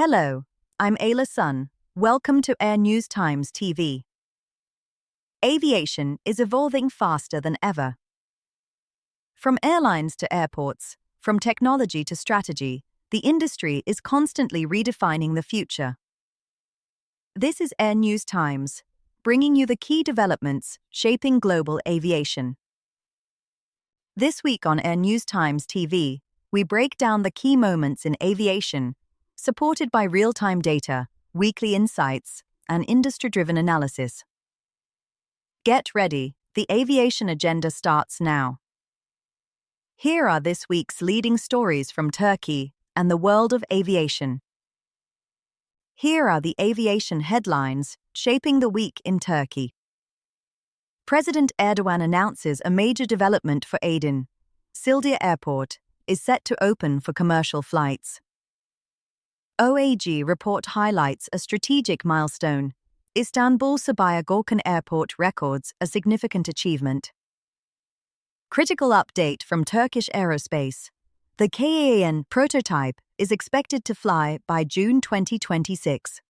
Hello, I'm Ayla. Welcome to AirNewsTimes TV. Aviation is evolving faster than ever. From airlines to airports, from technology to strategy, the industry is constantly redefining the future. This is AirNewsTimes, bringing you the key developments shaping global aviation. This week on AirNewsTimes TV, we break down the key moments in aviation, supported by real-time data, weekly insights, and industry-driven analysis. Get ready, the aviation agenda starts now. Here are this week's leading stories from Turkey and the world of aviation. Here are the aviation headlines shaping the week in Turkey. President Erdogan announces a major development for Aydın. Sildia Airport is set to open for commercial flights. OAG report highlights a strategic milestone. Istanbul Sabiha Gökçen Airport records a significant achievement. Critical update from Turkish Aerospace. The KAAN prototype is expected to fly by June 2026.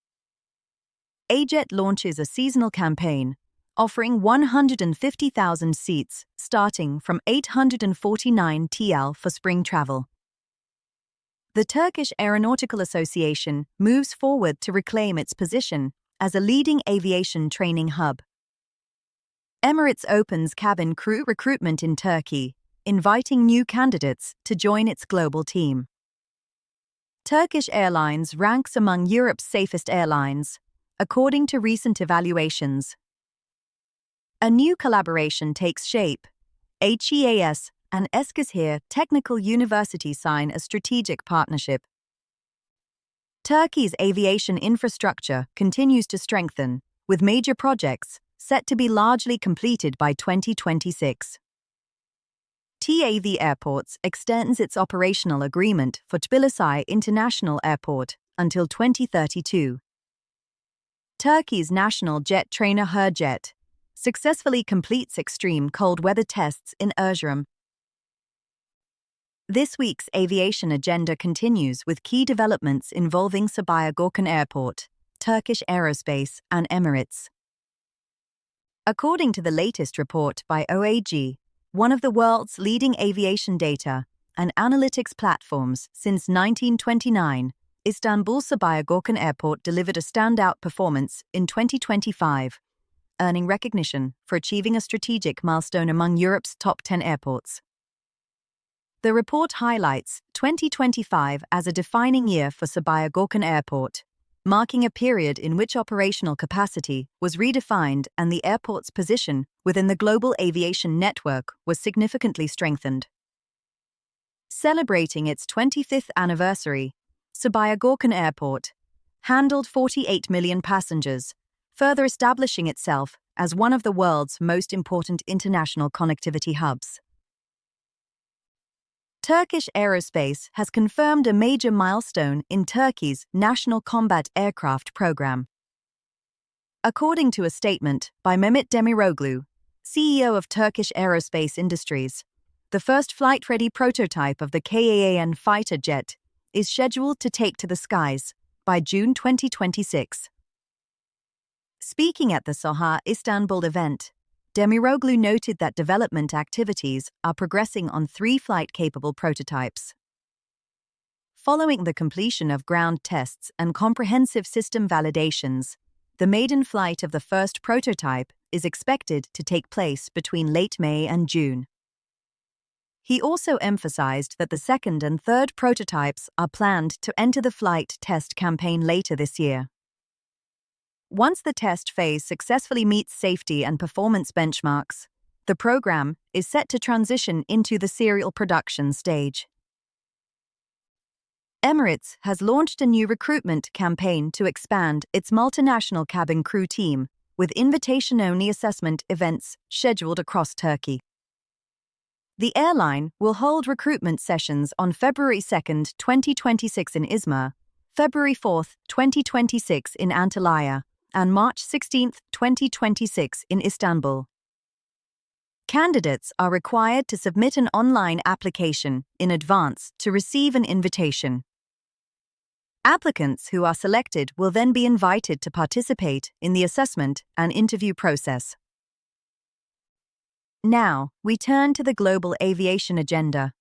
AJet launches a seasonal campaign, offering 150,000 seats starting from 849 TL for spring travel. The Turkish Aeronautical Association moves forward to reclaim its position as a leading aviation training hub. Emirates opens cabin crew recruitment in Turkey, inviting new candidates to join its global team. Turkish Airlines ranks among Europe's safest airlines, according to recent evaluations. A new collaboration takes shape. HEAS and Eskişehir Technical University sign a strategic partnership. Turkey's aviation infrastructure continues to strengthen, with major projects set to be largely completed by 2026. TAV Airports extends its operational agreement for Tbilisi International Airport until 2032. Turkey's national jet trainer Hürjet successfully completes extreme cold weather tests in Erzurum. This week's aviation agenda continues with key developments involving Sabiha Gökçen Airport, Turkish Aerospace, and Emirates. According to the latest report by OAG, one of the world's leading aviation data and analytics platforms since 1929, Istanbul Sabiha Gökçen Airport delivered a standout performance in 2025, earning recognition for achieving a strategic milestone among Europe's top 10 airports. The report highlights 2025 as a defining year for Sabiha Gökçen Airport, marking a period in which operational capacity was redefined and the airport's position within the global aviation network was significantly strengthened. Celebrating its 25th anniversary, Sabiha Gökçen Airport handled 48 million passengers, further establishing itself as one of the world's most important international connectivity hubs. Turkish Aerospace has confirmed a major milestone in Turkey's National Combat Aircraft program. According to a statement by Mehmet Demiroglu, CEO of Turkish Aerospace Industries, the first flight-ready prototype of the KAAN fighter jet is scheduled to take to the skies by June 2026. Speaking at the Saha Istanbul event, Demiroglu noted that development activities are progressing on 3 flight-capable prototypes. Following the completion of ground tests and comprehensive system validations, the maiden flight of the first prototype is expected to take place between late May and June. He also emphasized that the second and third prototypes are planned to enter the flight test campaign later this year. Once the test phase successfully meets safety and performance benchmarks, the program is set to transition into the serial production stage. Emirates has launched a new recruitment campaign to expand its multinational cabin crew team, with invitation-only assessment events scheduled across Turkey. The airline will hold recruitment sessions on February 2, 2026 in Izmir, February 4, 2026 in Antalya, and March 16, 2026 in Istanbul. Candidates are required to submit an online application in advance to receive an invitation. Applicants who are selected will then be invited to participate in the assessment and interview process. Now, we turn to the global aviation agenda.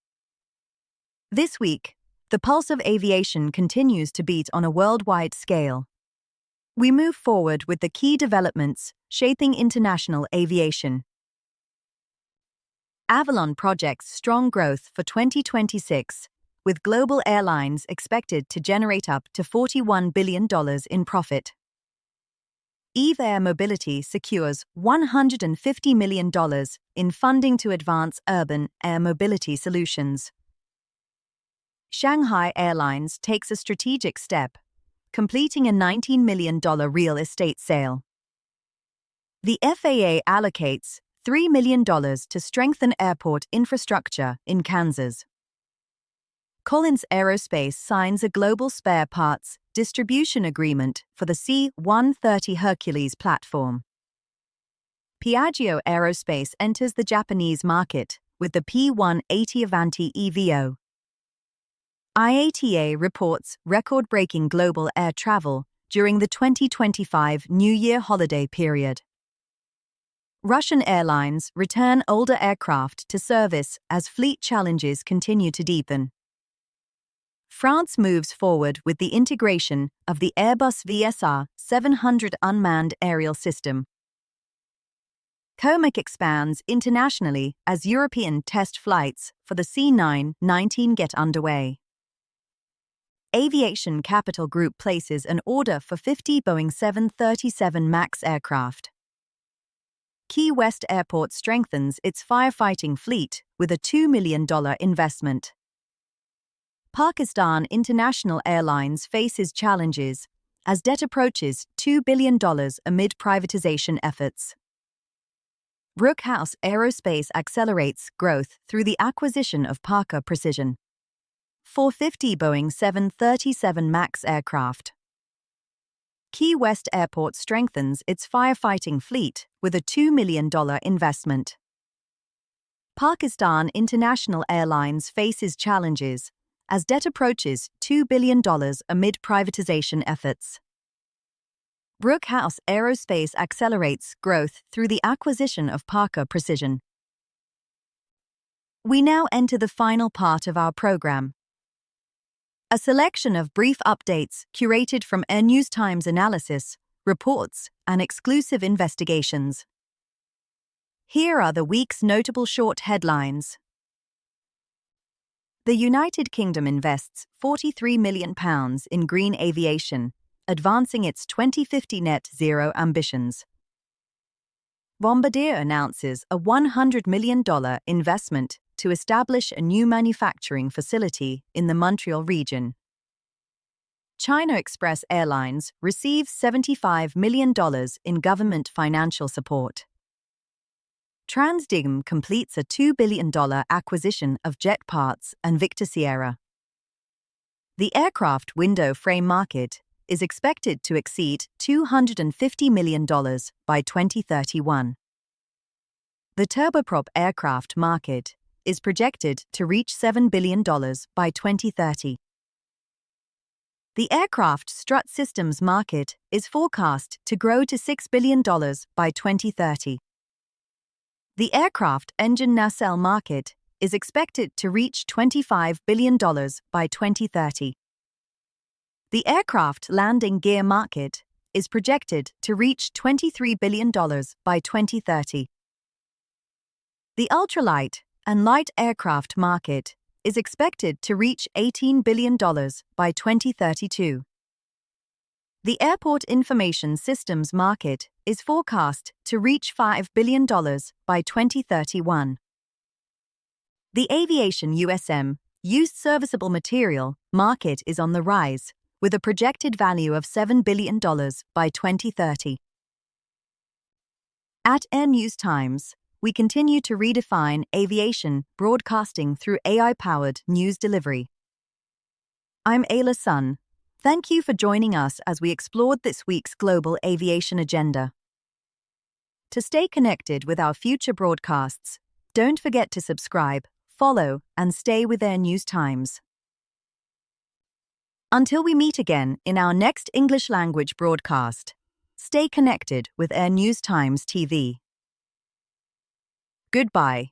This week, the pulse of aviation continues to beat on a worldwide scale. We move forward with the key developments shaping international aviation. Avalon projects strong growth for 2026, with global airlines expected to generate up to $41 billion in profit. Eve Air Mobility secures $150 million in funding to advance urban air mobility solutions. Shanghai Airlines takes a strategic step, completing a $19 million real estate sale. The FAA allocates $3 million to strengthen airport infrastructure in Kansas. Collins Aerospace signs a global spare parts distribution agreement for the C-130 Hercules platform. Piaggio Aerospace enters the Japanese market with the P-180 Avanti EVO. IATA reports record-breaking global air travel during the 2025 New Year holiday period. Russian airlines return older aircraft to service as fleet challenges continue to deepen. France moves forward with the integration of the Airbus VSR 700 unmanned aerial system. COMAC expands internationally as European test flights for the C919 get underway. Aviation Capital Group places an order for 50 Boeing 737 MAX aircraft. Key West Airport strengthens its firefighting fleet with a $2 million investment. Pakistan International Airlines faces challenges as debt approaches $2 billion amid privatization efforts. Brookhouse Aerospace accelerates growth through the acquisition of Parker Precision. 450 Boeing 737 MAX aircraft. Key West Airport strengthens its firefighting fleet with a $2 million investment. Pakistan International Airlines faces challenges as debt approaches $2 billion amid privatization efforts. Brookhouse Aerospace accelerates growth through the acquisition of Parker Precision. We now enter the final part of our program. A selection of brief updates curated from AirNewsTimes analysis, reports, and exclusive investigations. Here are the week's notable short headlines. The United Kingdom invests £43 million in green aviation, advancing its 2050 net zero ambitions. Bombardier announces a $100 million investment to establish a new manufacturing facility in the Montreal region. China Express Airlines receives $75 million in government financial support. Transdigm completes a $2 billion acquisition of jet parts and Victor Sierra. The aircraft window frame market is expected to exceed $250 million by 2031. The turboprop aircraft market is projected to reach $7 billion by 2030. The aircraft strut systems market is forecast to grow to $6 billion by 2030. The aircraft engine nacelle market is expected to reach $25 billion by 2030. The aircraft landing gear market is projected to reach $23 billion by 2030. The ultralight and light aircraft market is expected to reach $18 billion by 2032. The airport information systems market is forecast to reach $5 billion by 2031. The aviation USM, used serviceable material, market is on the rise, with a projected value of $7 billion by 2030. At AirNewsTimes, we continue to redefine aviation broadcasting through AI-powered news delivery. I'm Ayla. Thank you for joining us as we explored this week's global aviation agenda. To stay connected with our future broadcasts, don't forget to subscribe, follow, and stay with AirNewsTimes. Until we meet again in our next English language broadcast, stay connected with AirNewsTimes TV. Goodbye.